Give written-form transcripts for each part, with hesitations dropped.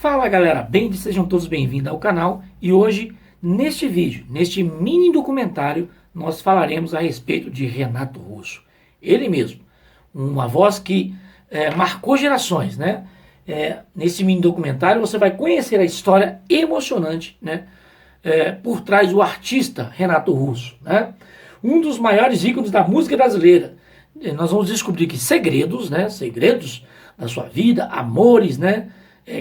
Fala galera, sejam todos bem-vindos ao canal e hoje, neste vídeo, neste mini documentário, nós falaremos a respeito de Renato Russo. Ele mesmo, uma voz que marcou gerações, né? Nesse mini documentário você vai conhecer a história emocionante, né? Por trás do artista Renato Russo, né? Um dos maiores ícones da música brasileira. Nós vamos descobrir que segredos, né? Segredos da sua vida, amores, né?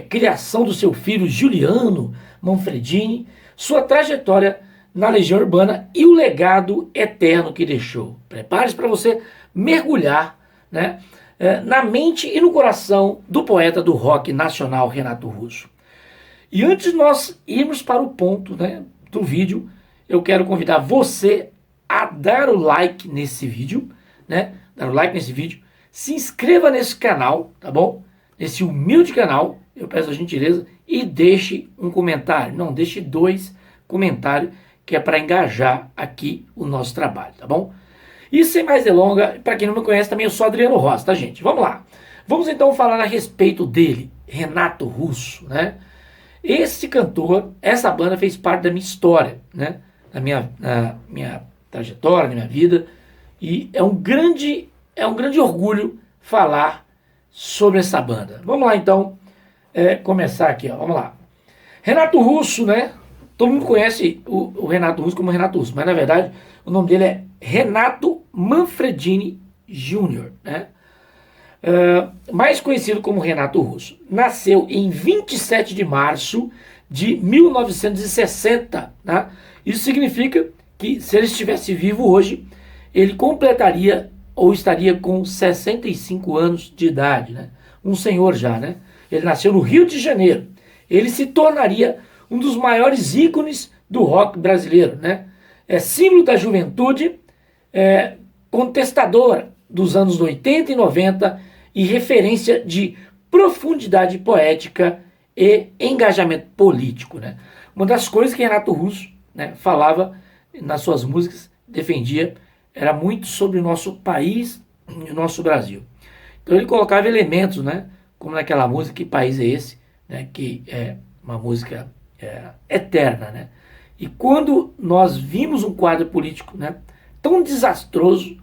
Criação do seu filho Juliano Manfredini, sua trajetória na Legião Urbana e o legado eterno que deixou. Prepare-se para você mergulhar, né, na mente e no coração do poeta do rock nacional Renato Russo. E antes de nós irmos para o ponto, né, do vídeo, eu quero convidar você a dar o like nesse vídeo, né, se inscreva nesse canal, tá bom? Nesse humilde canal, eu peço a gentileza, e deixe um comentário, não, deixe 2 comentários, que é para engajar aqui o nosso trabalho, tá bom? E sem mais delongas, para quem não me conhece também, eu sou Adriano Rossi, tá gente? Vamos lá. Vamos então falar a respeito dele, Renato Russo, né? Esse cantor, essa banda fez parte da minha história, né? Na minha trajetória, na minha vida, e é um grande orgulho falar sobre essa banda. Vamos lá então, começar aqui, ó. Vamos lá. Renato Russo, né? Todo mundo conhece o Renato Russo como Renato Russo, mas na verdade o nome dele é Renato Manfredini Jr., né? Mais conhecido como Renato Russo. Nasceu em 27 de março de 1960, né? Isso significa que se ele estivesse vivo hoje, ele completaria ou estaria com 65 anos de idade, né? Um senhor já, né? Ele nasceu no Rio de Janeiro. Ele se tornaria um dos maiores ícones do rock brasileiro, né? É símbolo da juventude, contestador dos anos 80 e 90 e referência de profundidade poética e engajamento político, né? Uma das coisas que Renato Russo, né, falava nas suas músicas, defendia, era muito sobre o nosso país e o nosso Brasil. Então ele colocava elementos, né, como naquela música Que País é Esse, né, que é uma música eterna, né? E quando nós vimos um quadro político, né, tão desastroso,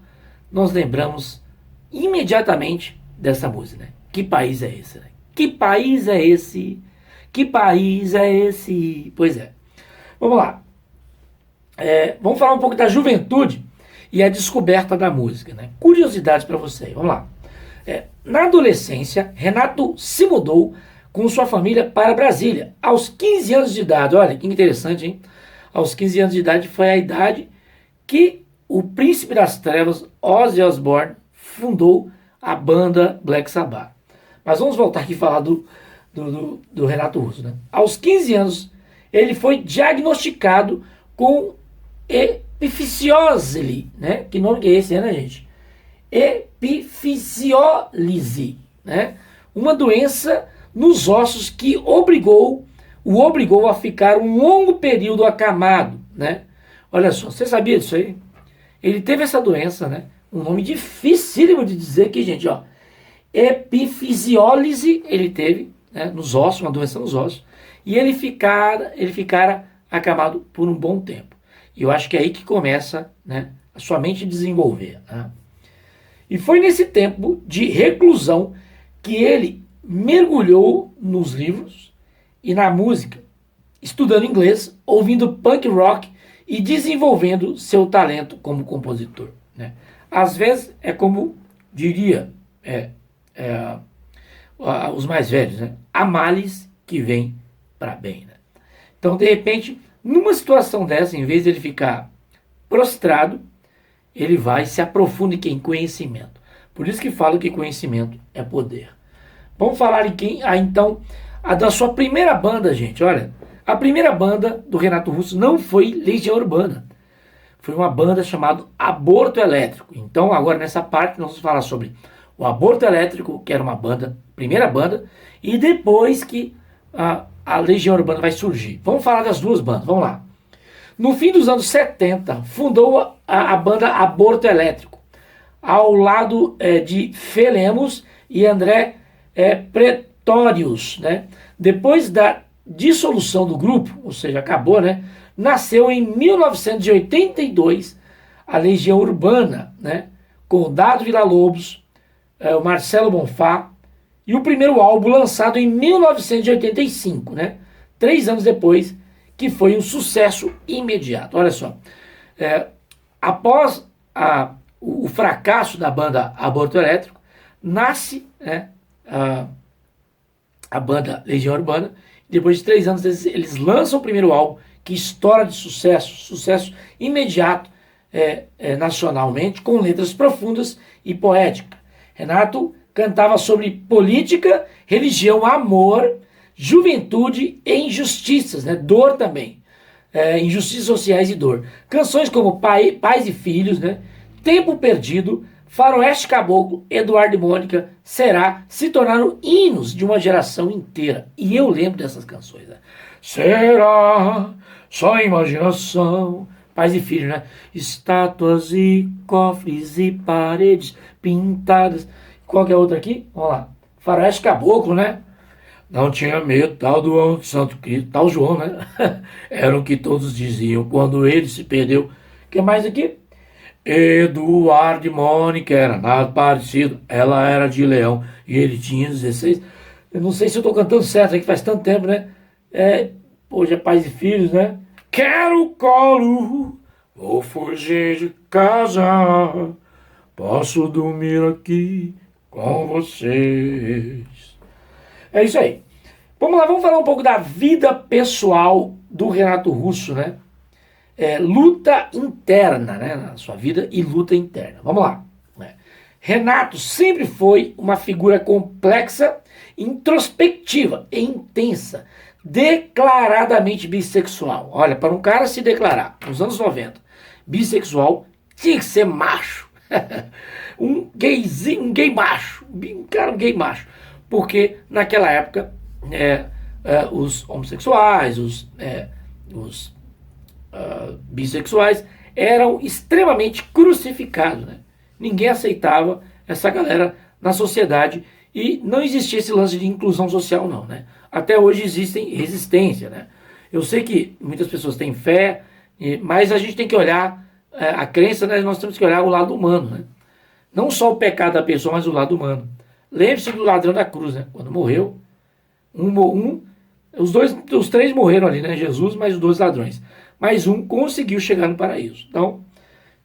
nós lembramos imediatamente dessa música, né? Que país é esse? Né? Que país é esse? Que país é esse? Pois é. Vamos lá. Vamos falar um pouco da juventude e a descoberta da música, né? Curiosidades para vocês, vamos lá. Na adolescência, Renato se mudou com sua família para Brasília, aos 15 anos de idade. Olha, que interessante, hein? Aos 15 anos de idade foi a idade que o príncipe das trevas, Ozzy Osbourne, fundou a banda Black Sabbath. Mas vamos voltar aqui e falar do Renato Russo, né? Aos 15 anos, ele foi diagnosticado com epifisiose, né? Que nome que é esse, né, gente? Epifisiólise, né? Uma doença nos ossos que o obrigou a ficar um longo período acamado, né? Olha só, você sabia disso aí? Ele teve essa doença, né? Um nome dificílimo de dizer aqui, gente, ó. Epifisiólise ele teve, né? Nos ossos, uma doença nos ossos, e ele ficara acamado por um bom tempo. E eu acho que é aí que começa, né, a sua mente desenvolver, né? E foi nesse tempo de reclusão que ele mergulhou nos livros e na música, estudando inglês, ouvindo punk rock e desenvolvendo seu talento como compositor, né? Às vezes é como diria os mais velhos, né? Há males que vêm para bem, né? Então, de repente, numa situação dessa, em vez de ele ficar prostrado, ele vai se aprofunda em conhecimento. Por isso que falo que conhecimento é poder. Vamos falar então da sua primeira banda, gente. Olha, a primeira banda do Renato Russo não foi Legião Urbana. Foi uma banda chamada Aborto Elétrico. Então, agora nessa parte, nós vamos falar sobre o Aborto Elétrico, que era uma banda, primeira banda, e depois que a Legião Urbana vai surgir. Vamos falar das duas bandas, vamos lá. No fim dos anos 70, fundou a banda Aborto Elétrico, ao lado de Fê Lemos e André Pretórios, né? Depois da dissolução do grupo, ou seja, acabou, né? Nasceu em 1982 a Legião Urbana, né? Com o Dado Villa-Lobos, o Marcelo Bonfá, e o primeiro álbum lançado em 1985, né? 3 anos depois, que foi um sucesso imediato. Olha só, após o fracasso da banda Aborto Elétrico, nasce, né, a banda Legião Urbana. Depois de 3 anos eles lançam o primeiro álbum, que estoura de sucesso imediato nacionalmente, com letras profundas e poéticas. Renato cantava sobre política, religião, amor, juventude e injustiças, né? Dor também, injustiças sociais e dor. Canções como Pais e Filhos, né? Tempo Perdido, Faroeste Caboclo, Eduardo e Mônica, Será, se tornaram hinos de uma geração inteira. E eu lembro dessas canções, né? Será, só imaginação, Pais e Filhos, né? Estátuas e cofres e paredes pintadas. Qual que é a outra aqui? Vamos lá. Faroeste Caboclo, né? Não tinha medo, tal do Santo Cristo, tal João, né? Era o que todos diziam quando ele se perdeu. O que mais aqui? Eduardo e Mônica era nada parecido. Ela era de Leão e ele tinha 16. Eu não sei se eu tô cantando certo aqui, faz tanto tempo, né? Hoje é Pais e Filhos, né? Quero colo, vou fugir de casa, posso dormir aqui com vocês. É isso aí. Vamos lá, vamos falar um pouco da vida pessoal do Renato Russo, né? Luta interna, né? Na sua vida e luta interna. Vamos lá. Renato sempre foi uma figura complexa, introspectiva e intensa, declaradamente bissexual. Olha, para um cara se declarar nos anos 90 bissexual, tinha que ser macho. Um gayzinho, um gay macho, um gay macho, porque naquela época os homossexuais, os bissexuais eram extremamente crucificados, né? Ninguém aceitava essa galera na sociedade e não existia esse lance de inclusão social não, né? Até hoje existem resistência, né? Eu sei que muitas pessoas têm fé, mas a gente tem que olhar a crença, né? Nós temos que olhar o lado humano, né? Não só o pecado da pessoa, mas o lado humano. Lembre-se do ladrão da cruz, né? Quando morreu, os três morreram ali, né? Jesus, mais os 2 ladrões. Mas um conseguiu chegar no paraíso. Então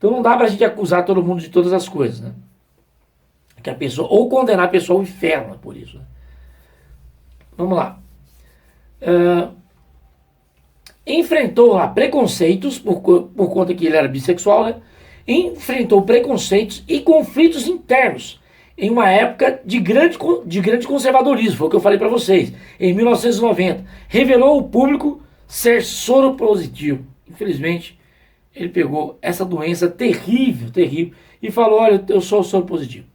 não dá pra gente acusar todo mundo de todas as coisas, né? Que a pessoa, ou condenar a pessoa ao inferno por isso, né? Vamos lá. Enfrentou lá preconceitos, por conta que ele era bissexual, né? Enfrentou preconceitos e conflitos internos em uma época de grande conservadorismo, foi o que eu falei para vocês, em 1990. Revelou ao público ser soropositivo. Infelizmente, ele pegou essa doença terrível, e falou, olha, eu sou soropositivo.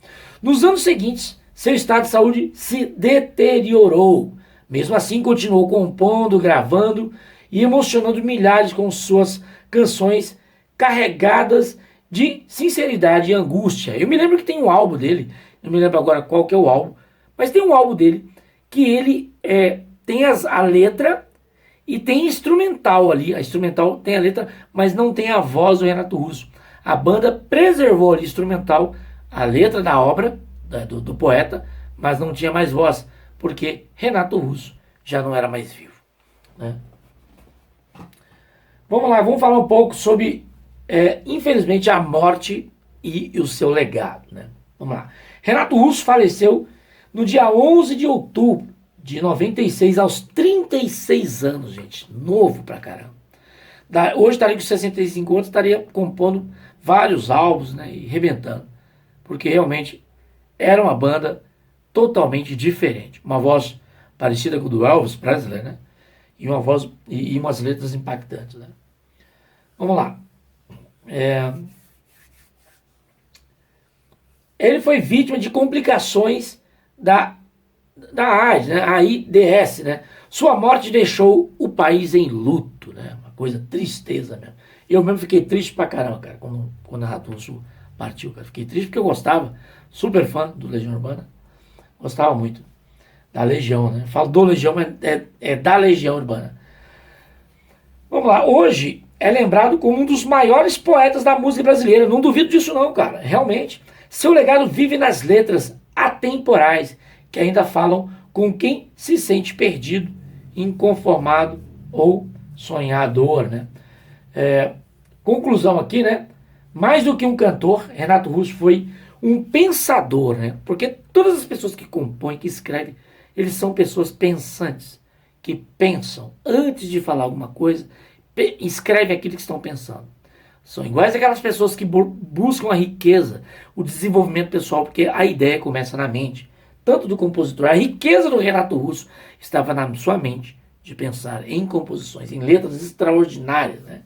Nos anos seguintes, seu estado de saúde se deteriorou. Mesmo assim, continuou compondo, gravando e emocionando milhares com suas canções carregadas de sinceridade e angústia. Eu me lembro que tem um álbum dele, não me lembro agora qual que é o álbum, mas tem um álbum dele que ele tem a letra e tem instrumental ali. A instrumental tem a letra, mas não tem a voz do Renato Russo. A banda preservou ali instrumental, a letra da obra do poeta, mas não tinha mais voz, porque Renato Russo já não era mais vivo, né? Vamos lá, vamos falar um pouco sobre, infelizmente, a morte e o seu legado, né? Vamos lá. Renato Russo faleceu no dia 11 de outubro de 96, aos 36 anos, gente. Novo pra caramba. Hoje estaria com 65 anos, estaria compondo vários álbuns, né, e rebentando. Porque realmente era uma banda totalmente diferente. Uma voz parecida com o do Elvis Presley, né? E uma voz e umas letras impactantes, né? Vamos lá. Ele foi vítima de complicações da AIDS, né? AIDS, né? Sua morte deixou o país em luto, né? Uma coisa, tristeza mesmo. Eu mesmo fiquei triste pra caramba, cara, quando o Renato Russo partiu, cara. Fiquei triste porque eu gostava, super fã do Legião Urbana, gostava muito. Da Legião, né? Falo do Legião, mas é da Legião Urbana. Vamos lá, hoje é lembrado como um dos maiores poetas da música brasileira. Não duvido disso não, cara. Realmente, seu legado vive nas letras atemporais, que ainda falam com quem se sente perdido, inconformado ou sonhador, né? Conclusão aqui, né? Mais do que um cantor, Renato Russo foi um pensador, né? Porque todas as pessoas que compõem, que escrevem, eles são pessoas pensantes, que pensam antes de falar alguma coisa, escrevem aquilo que estão pensando. São iguais aquelas pessoas que buscam a riqueza, o desenvolvimento pessoal, porque a ideia começa na mente, tanto do compositor. A riqueza do Renato Russo estava na sua mente, de pensar em composições, em letras extraordinárias, né?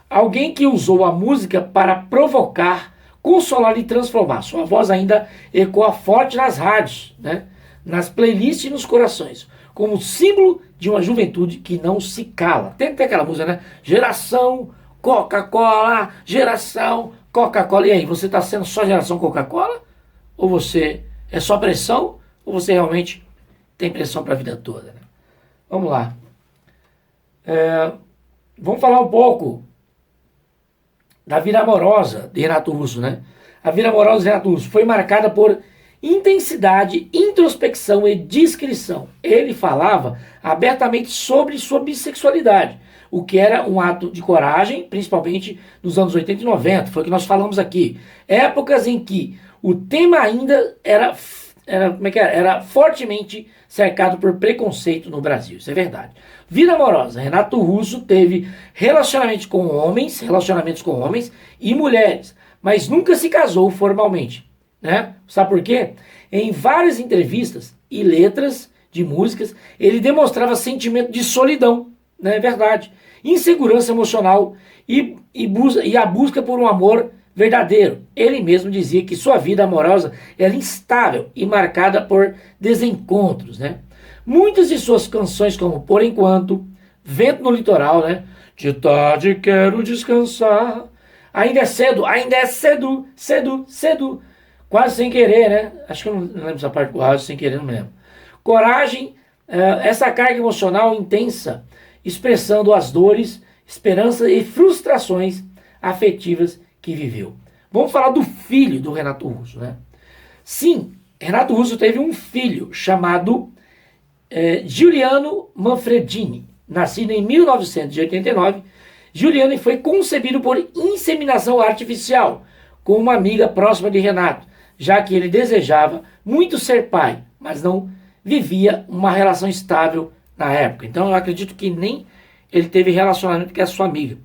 Alguém que usou a música para provocar, consolar e transformar. Sua voz ainda ecoa forte nas rádios, né? Nas playlists e nos corações, como símbolo de uma juventude que não se cala. Tem até aquela música, né? Geração Coca-Cola, geração Coca-Cola. E aí, você está sendo só geração Coca-Cola? Ou você é só pressão? Ou você realmente tem pressão para a vida toda, né? Vamos lá. Vamos falar um pouco da vida amorosa de Renato Russo, né? A vida amorosa de Renato Russo foi marcada por intensidade, introspecção e discrição. Ele falava abertamente sobre sua bissexualidade, o que era um ato de coragem, principalmente nos anos 80 e 90, foi o que nós falamos aqui. Épocas em que o tema ainda era fortemente cercado por preconceito no Brasil, isso é verdade. Vida amorosa, Renato Russo teve relacionamentos com homens e mulheres, mas nunca se casou formalmente, né? Sabe por quê? Em várias entrevistas e letras de músicas, ele demonstrava sentimento de solidão, não é verdade? Insegurança emocional e a busca por um amor verdadeiro. Ele mesmo dizia que sua vida amorosa era instável e marcada por desencontros, né? Muitas de suas canções, como Por Enquanto, Vento no Litoral, né? De tarde quero descansar, ainda é cedo, cedo, quase sem querer, né? Acho que eu não lembro essa parte do rádio, sem querer, não me lembro. Coragem, essa carga emocional intensa, expressando as dores, esperanças e frustrações afetivas que viveu. Vamos falar do filho do Renato Russo, né? Sim, Renato Russo teve um filho chamado Giuliano Manfredini, nascido em 1989. Giuliano foi concebido por inseminação artificial com uma amiga próxima de Renato, já que ele desejava muito ser pai, mas não vivia uma relação estável na época. Então eu acredito que nem ele teve relacionamento com a sua amiga,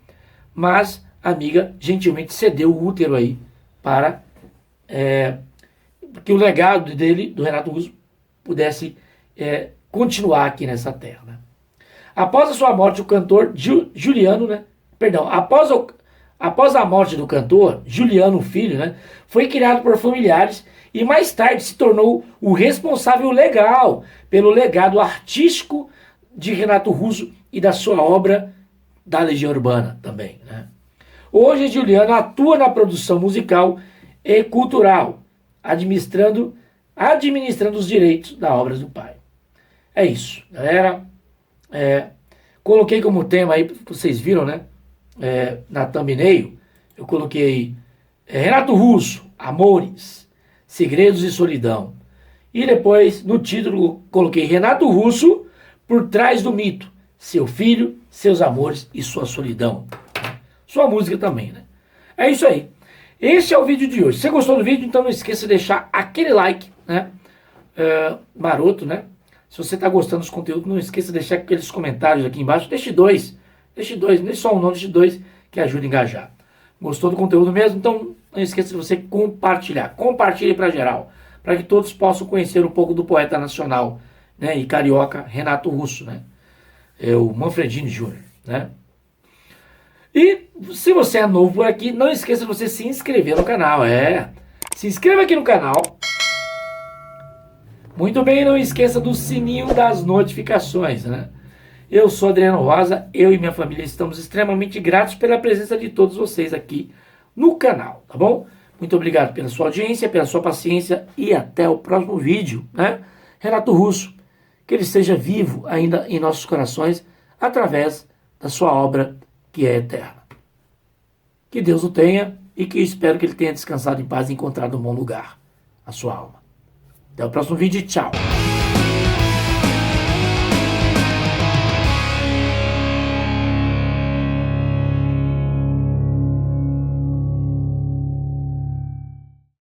mas a amiga gentilmente cedeu o útero aí para que o legado dele, do Renato Russo, pudesse continuar aqui nessa terra, né? Após a sua morte, o cantor Giuliano, né? Perdão, após a morte do cantor, Giuliano, o filho, né? Foi criado por familiares e mais tarde se tornou o responsável legal pelo legado artístico de Renato Russo e da sua obra da Legião Urbana também, né? Hoje, Giuliano atua na produção musical e cultural, administrando os direitos das obras do pai. É isso, galera. Coloquei como tema aí, vocês viram, né? Na thumbnail, eu coloquei Renato Russo, Amores, Segredos e Solidão. E depois, no título, coloquei Renato Russo, Por Trás do Mito, seu filho, seus amores e sua solidão. Sua música também, né? É isso aí. Esse é o vídeo de hoje. Se você gostou do vídeo, então não esqueça de deixar aquele like, né? Maroto, né? Se você está gostando dos conteúdos, não esqueça de deixar aqueles comentários aqui embaixo. Deixe dois, nem só um não, deixe dois, que ajuda a engajar. Gostou do conteúdo mesmo? Então não esqueça de você compartilhar. Compartilhe para geral, para que todos possam conhecer um pouco do poeta nacional, né, e carioca Renato Russo, né? O Manfredini Júnior, né? E se você é novo por aqui, não esqueça de você se inscrever no canal. Se inscreva aqui no canal. Muito bem, não esqueça do sininho das notificações, né? Eu sou Adriano Rosa, eu e minha família estamos extremamente gratos pela presença de todos vocês aqui no canal, tá bom? Muito obrigado pela sua audiência, pela sua paciência e até o próximo vídeo, né? Renato Russo, que ele esteja vivo ainda em nossos corações através da sua obra que é eterna. Que Deus o tenha e que eu espero que ele tenha descansado em paz e encontrado um bom lugar, a sua alma. Até o próximo vídeo e tchau!